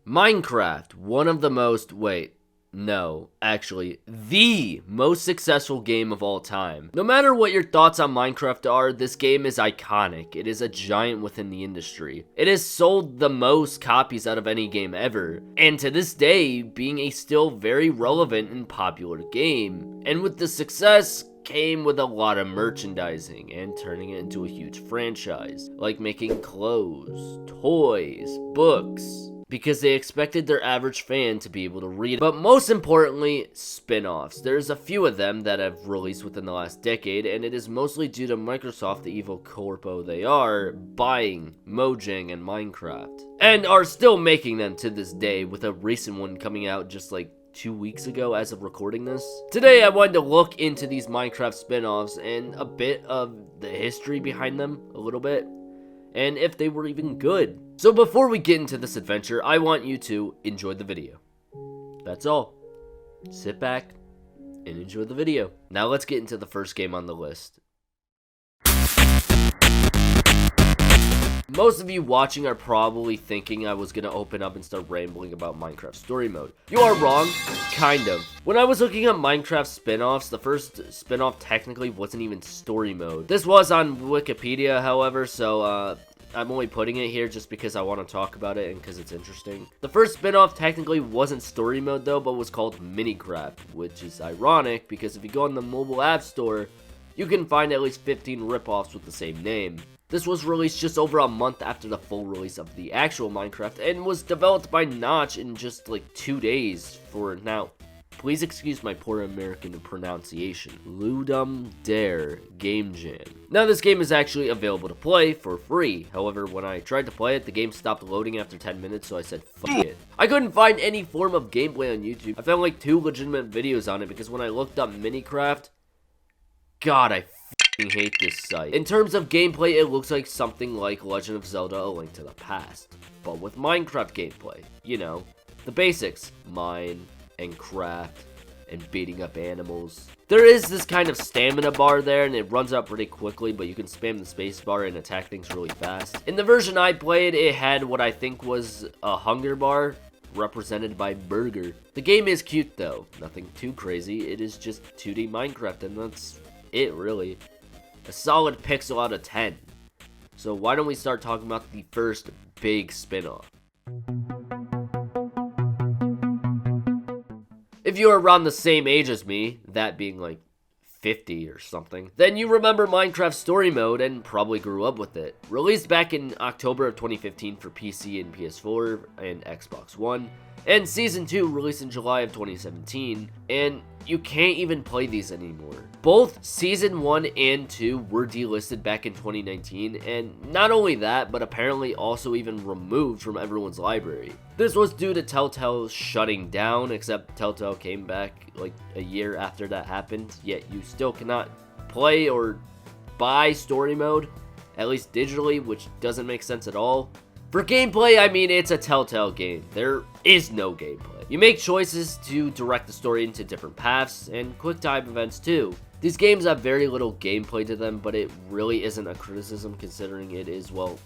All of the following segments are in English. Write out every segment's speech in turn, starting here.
Minecraft, one of the most, the most successful game of all time. No matter what your thoughts on Minecraft are, this game is iconic. It is a giant within the industry. It has sold the most copies out of any game ever, and to this day, being a still very relevant and popular game. And with the success came with a lot of merchandising and turning it into a huge franchise, like making clothes, toys, books, because they expected their average fan to be able to read. But most importantly, spin-offs. There's a few of them that have released within the last decade, and it is mostly due to Microsoft, the evil corpo they are, buying Mojang and Minecraft, and are still making them to this day, with a recent one coming out just like 2 weeks ago as of recording this. Today I wanted to look into these Minecraft spin-offs and a bit of the history behind them, a little bit, and if they were even good. So before we get into this adventure, I want you to enjoy the video. That's all. Sit back and enjoy the video. Now let's get into the first game on the list. Most of you watching are probably thinking I was gonna open up and start rambling about Minecraft story mode. You are wrong, kind of. When I was looking at Minecraft spin-offs, the first spin-off technically wasn't even story mode. This was on Wikipedia, however, so I'm only putting it here just because I want to talk about it and because it's interesting. The first spin-off technically wasn't story mode though, but was called Minicraft, which is ironic because if you go on the mobile app store, you can find at least 15 ripoffs with the same name. This was released just over a month after the full release of the actual Minecraft and was developed by Notch in just like 2 days for, now, please excuse my poor American pronunciation, Ludum Dare Game Jam. Now this game is actually available to play for free. However, when I tried to play it, the game stopped loading after 10 minutes, so I said fuck it. I couldn't find any form of gameplay on YouTube. I found like 2 legitimate videos on it because when I looked up Minicraft, God, I hate this site. In terms of gameplay, it looks like something like Legend of Zelda: A Link to the Past, but with Minecraft gameplay. You know, the basics: mine and craft and beating up animals. There is this kind of stamina bar there, and it runs out pretty quickly, but you can spam the space bar and attack things really fast. In the version I played, it had what I think was a hunger bar, represented by burger. The game is cute though, nothing too crazy. It is just 2D Minecraft, and that's it really. A solid pixel out of 10. So why don't we start talking about the first big spin-off? If you are around the same age as me, that being like 50 or something, then you remember Minecraft Story Mode and probably grew up with it. Released back in October of 2015 for PC and PS4 and Xbox One, and Season 2 released in July of 2017, and you can't even play these anymore. Both Season 1 and 2 were delisted back in 2019, and not only that, but apparently also even removed from everyone's library. This was due to Telltale shutting down, except Telltale came back like a year after that happened, yet you still cannot play or buy story mode, at least digitally, which doesn't make sense at all. For gameplay, I mean, it's a Telltale game. There is no gameplay. You make choices to direct the story into different paths, and quick time events too. These games have very little gameplay to them, but it really isn't a criticism considering it is, well,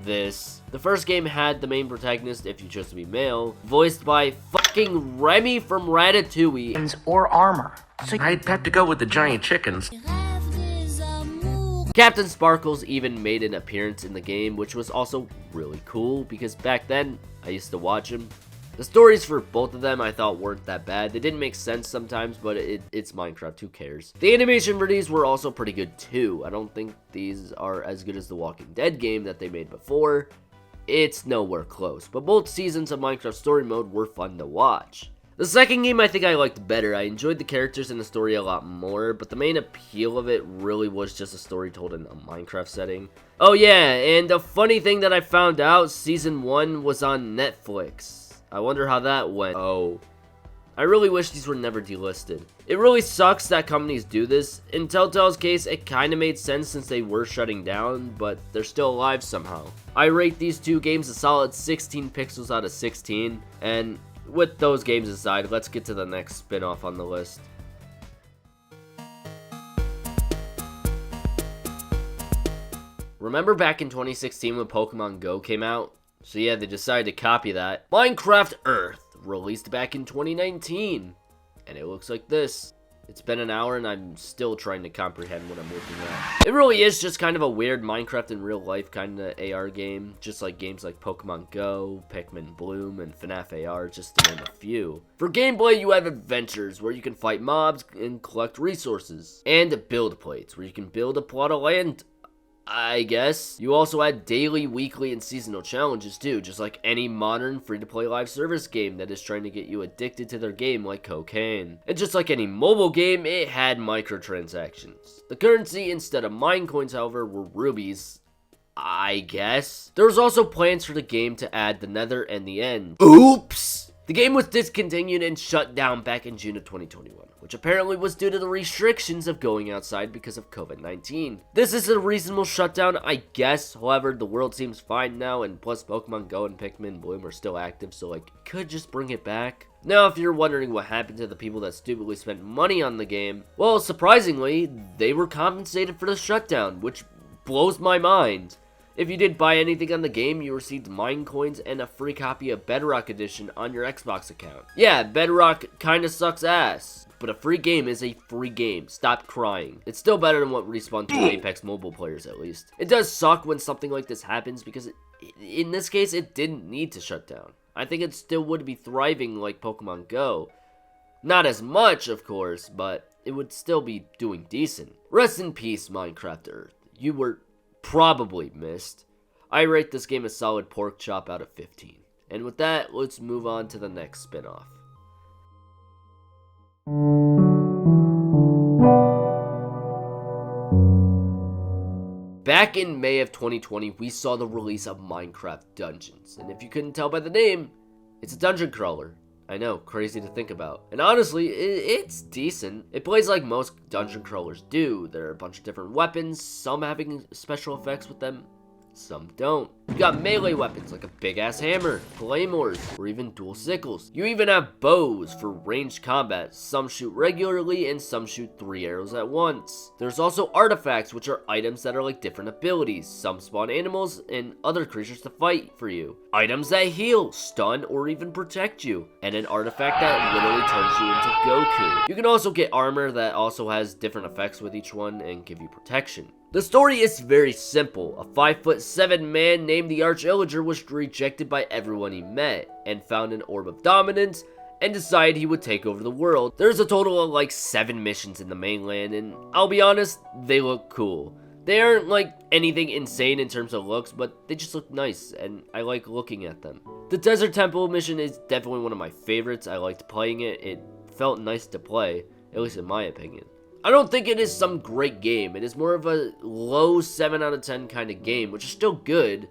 this. The first game had the main protagonist, if you chose to be male, voiced by fucking Remy from Ratatouille. Or armor. So I'd have to go with the giant chickens. Captain Sparkles even made an appearance in the game, which was also really cool because back then I used to watch him. The stories for both of them I thought weren't that bad. They didn't make sense sometimes, but it's Minecraft, who cares? The animation for these were also pretty good too. I don't think these are as good as the Walking Dead game that they made before. It's nowhere close, but both seasons of Minecraft Story Mode were fun to watch. The second game I think I liked better. I enjoyed the characters and the story a lot more, but the main appeal of it really was just a story told in a Minecraft setting. Oh yeah, and a funny thing that I found out, Season 1 was on Netflix. I wonder how that went. Oh. I really wish these were never delisted. It really sucks that companies do this. In Telltale's case, it kinda made sense since they were shutting down, but they're still alive somehow. I rate these two games a solid 16 pixels out of 16, and with those games aside, let's get to the next spin-off on the list. Remember back in 2016 when Pokemon Go came out? So yeah, they decided to copy that. Minecraft Earth, released back in 2019. And it looks like this. It's been an hour and I'm still trying to comprehend what I'm looking at. It really is just kind of a weird Minecraft in real life kind of AR game. Just like games like Pokemon Go, Pikmin Bloom, and Fnaf AR, just to name a few. For gameplay, you have adventures where you can fight mobs and collect resources. And build plates, where you can build a plot of land, I guess. You also had daily, weekly, and seasonal challenges too, just like any modern free-to-play live service game that is trying to get you addicted to their game like cocaine. And just like any mobile game, it had microtransactions. The currency instead of mine coins, however, were rubies, I guess. There was also plans for the game to add the Nether and the End. Oops! The game was discontinued and shut down back in June of 2021, which apparently was due to the restrictions of going outside because of COVID-19. This is a reasonable shutdown, I guess. However, the world seems fine now, and plus Pokemon Go and Pikmin Bloom are still active, so like, could just bring it back. Now, if you're wondering what happened to the people that stupidly spent money on the game, well, surprisingly, they were compensated for the shutdown, which blows my mind. If you did buy anything on the game, you received mine coins and a free copy of Bedrock Edition on your Xbox account. Yeah, Bedrock kinda sucks ass, but a free game is a free game. Stop crying. It's still better than what Respawn to Apex mobile players, at least. It does suck when something like this happens because in this case, it didn't need to shut down. I think it still would be thriving like Pokemon Go. Not as much, of course, but it would still be doing decent. Rest in peace, Minecraft Earth. You were probably missed. I rate this game a solid pork chop out of 15. And with that, let's move on to the next spin-off. Back in May of 2020, we saw the release of Minecraft Dungeons. And if you couldn't tell by the name, it's a dungeon crawler. I know, crazy to think about. And honestly, it's decent. It plays like most dungeon crawlers do. There are a bunch of different weapons, some having special effects with them, some don't. You got melee weapons like a big-ass hammer, claymores, or even dual sickles. You even have bows for ranged combat. Some shoot regularly and some shoot 3 arrows at once. There's also artifacts, which are items that are like different abilities. Some spawn animals and other creatures to fight for you. Items that heal, stun, or even protect you. And an artifact that literally turns you into Goku. You can also get armor that also has different effects with each one and give you protection. The story is very simple. A 5'7" man named the Arch-Illager was rejected by everyone he met, and found an orb of dominance, and decided he would take over the world. There's a total of like 7 missions in the mainland, and I'll be honest, they look cool. They aren't like anything insane in terms of looks, but they just look nice, and I like looking at them. The Desert Temple mission is definitely one of my favorites. I liked playing it. It felt nice to play, at least in my opinion. I don't think it is some great game. It is more of a low 7 out of 10 kind of game, which is still good.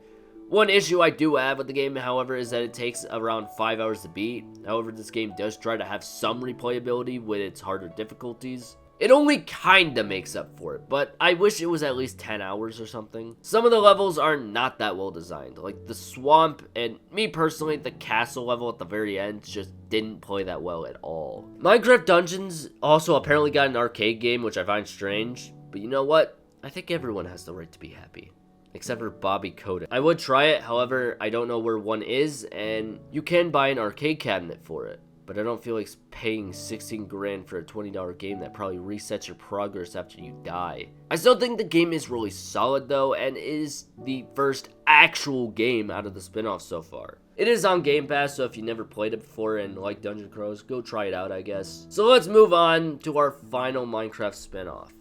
One issue I do have with the game, however, is that it takes around 5 hours to beat. However, this game does try to have some replayability with its harder difficulties. It only kinda makes up for it, but I wish it was at least 10 hours or something. Some of the levels are not that well designed, like the swamp, and me personally, the castle level at the very end just didn't play that well at all. Minecraft Dungeons also apparently got an arcade game, which I find strange, but you know what? I think everyone has the right to be happy. Except for Bobby Kotick. I would try it, however, I don't know where one is, and you can buy an arcade cabinet for it. But I don't feel like paying 16 grand for a $20 game that probably resets your progress after you die. I still think the game is really solid though, and is the first actual game out of the spin-off so far. It is on Game Pass, so if you never played it before and like dungeon crawlers, go try it out, I guess. So let's move on to our final Minecraft spin-off.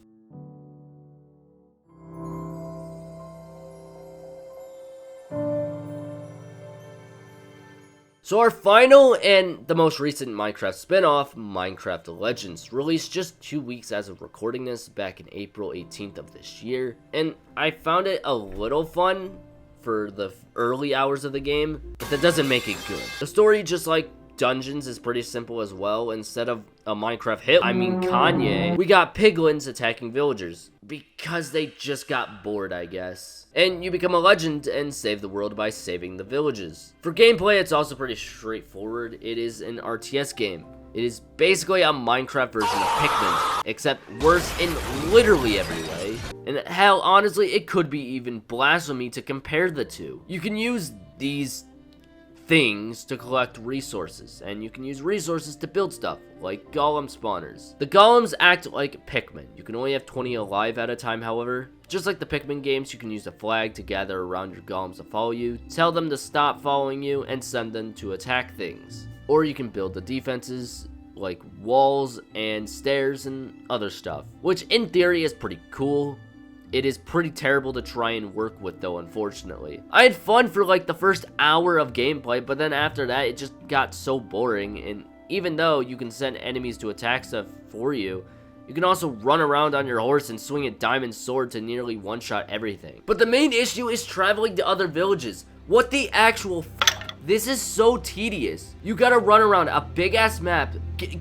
So our final and the most recent Minecraft spin-off, Minecraft Legends, released just 2 weeks as of recording this back in April 18th of this year, and I found it a little fun for the early hours of the game, but that doesn't make it good. The story, just like Dungeons, is pretty simple as well. Instead of a Minecraft hit, I mean Kanye, we got piglins attacking villagers because they just got bored, I guess. And you become a legend and save the world by saving the villages. For gameplay, it's also pretty straightforward. It is an RTS game. It is basically a Minecraft version of Pikmin, except worse in literally every way. And hell, honestly, it could be even blasphemy to compare the two. You can use these things to collect resources, and you can use resources to build stuff, like golem spawners. The golems act like Pikmin. You can only have 20 alive at a time, however. Just like the Pikmin games, you can use a flag to gather around your golems to follow you, tell them to stop following you, and send them to attack things. Or you can build the defenses, like walls and stairs and other stuff, which in theory is pretty cool. It is pretty terrible to try and work with though, unfortunately. I had fun for like the first hour of gameplay, but then after that it just got so boring, and even though you can send enemies to attack stuff for you, you can also run around on your horse and swing a diamond sword to nearly one-shot everything. But the main issue is traveling to other villages. What the actual This is so tedious. You gotta run around a big-ass map.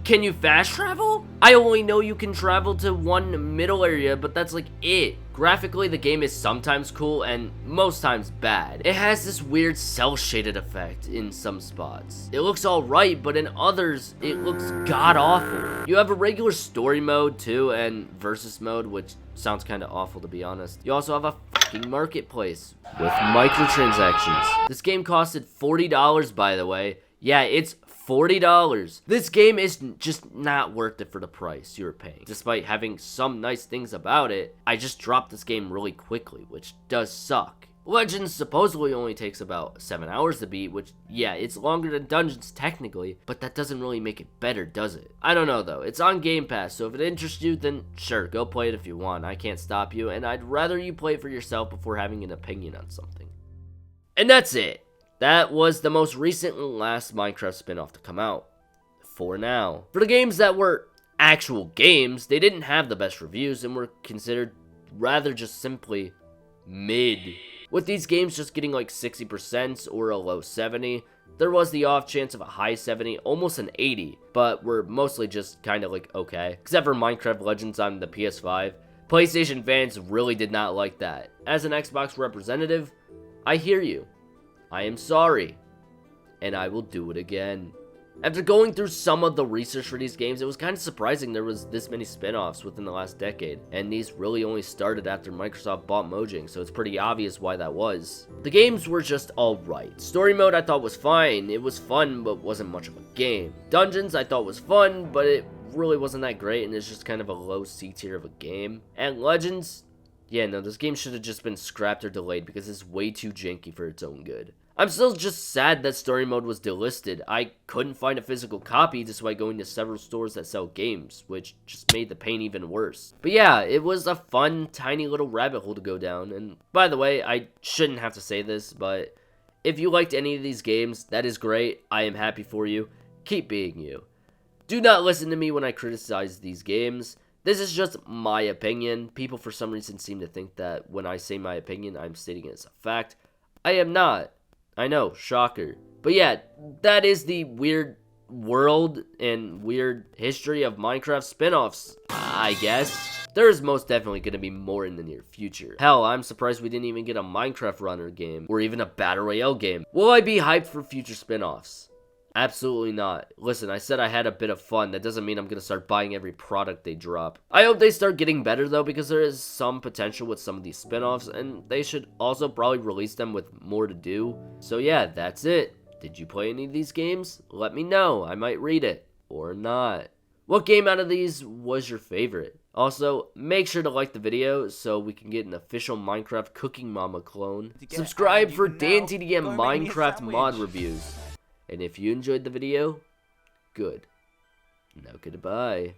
Can you fast travel? I only know you can travel to one middle area, but that's like it. Graphically, the game is sometimes cool and most times bad. It has this weird cel-shaded effect in some spots. It looks alright, but in others, it looks god-awful. You have a regular story mode too, and versus mode, which sounds kind of awful to be honest. You also have a fucking marketplace with microtransactions. This game costed $40, by the way. Yeah, it's $40. This game is just not worth it for the price you're paying. Despite having some nice things about it, I just dropped this game really quickly, which does suck. Legends supposedly only takes about 7 hours to beat, which, yeah, it's longer than Dungeons technically, but that doesn't really make it better, does it? I don't know though. It's on Game Pass, so if it interests you, then sure, go play it if you want. I can't stop you, and I'd rather you play it for yourself before having an opinion on something. And that's it. That was the most recent and last Minecraft spin-off to come out. For now. For the games that were actual games, they didn't have the best reviews and were considered rather just simply mid. With these games just getting like 60% or a low 70, there was the off chance of a high 70, almost an 80, but were mostly just kind of like okay. Except for Minecraft Legends on the PS5. PlayStation fans really did not like that. As an Xbox representative, I hear you. I am sorry, and I will do it again. After going through some of the research for these games, it was kind of surprising there was this many spin-offs within the last decade, and these really only started after Microsoft bought Mojang, so it's pretty obvious why that was. The games were just alright. Story mode I thought was fine. It was fun, but wasn't much of a game. Dungeons I thought was fun, but it really wasn't that great, and it's just kind of a low C tier of a game. And Legends, yeah, no, this game should have just been scrapped or delayed because it's way too janky for its own good. I'm still just sad that story mode was delisted. I couldn't find a physical copy despite going to several stores that sell games, which just made the pain even worse. But yeah, it was a fun, tiny little rabbit hole to go down. And by the way, I shouldn't have to say this, but if you liked any of these games, that is great. I am happy for you. Keep being you. Do not listen to me when I criticize these games. This is just my opinion. People for some reason seem to think that when I say my opinion, I'm stating it as a fact. I am not. I know, shocker. But yeah, that is the weird world and weird history of Minecraft spin-offs, I guess. There is most definitely going to be more in the near future. Hell, I'm surprised we didn't even get a Minecraft runner game, or even a Battle Royale game. Will I be hyped for future spin-offs? Absolutely not. Listen, I said I had a bit of fun. That doesn't mean I'm going to start buying every product they drop. I hope they start getting better, though, because there is some potential with some of these spin-offs, and they should also probably release them with more to do. So yeah, that's it. Did you play any of these games? Let me know. I might read it. Or not. What game out of these was your favorite? Also, make sure to like the video so we can get an official Minecraft Cooking Mama clone. Subscribe for DanTDM Minecraft mod reviews. And if you enjoyed the video, good. Now goodbye.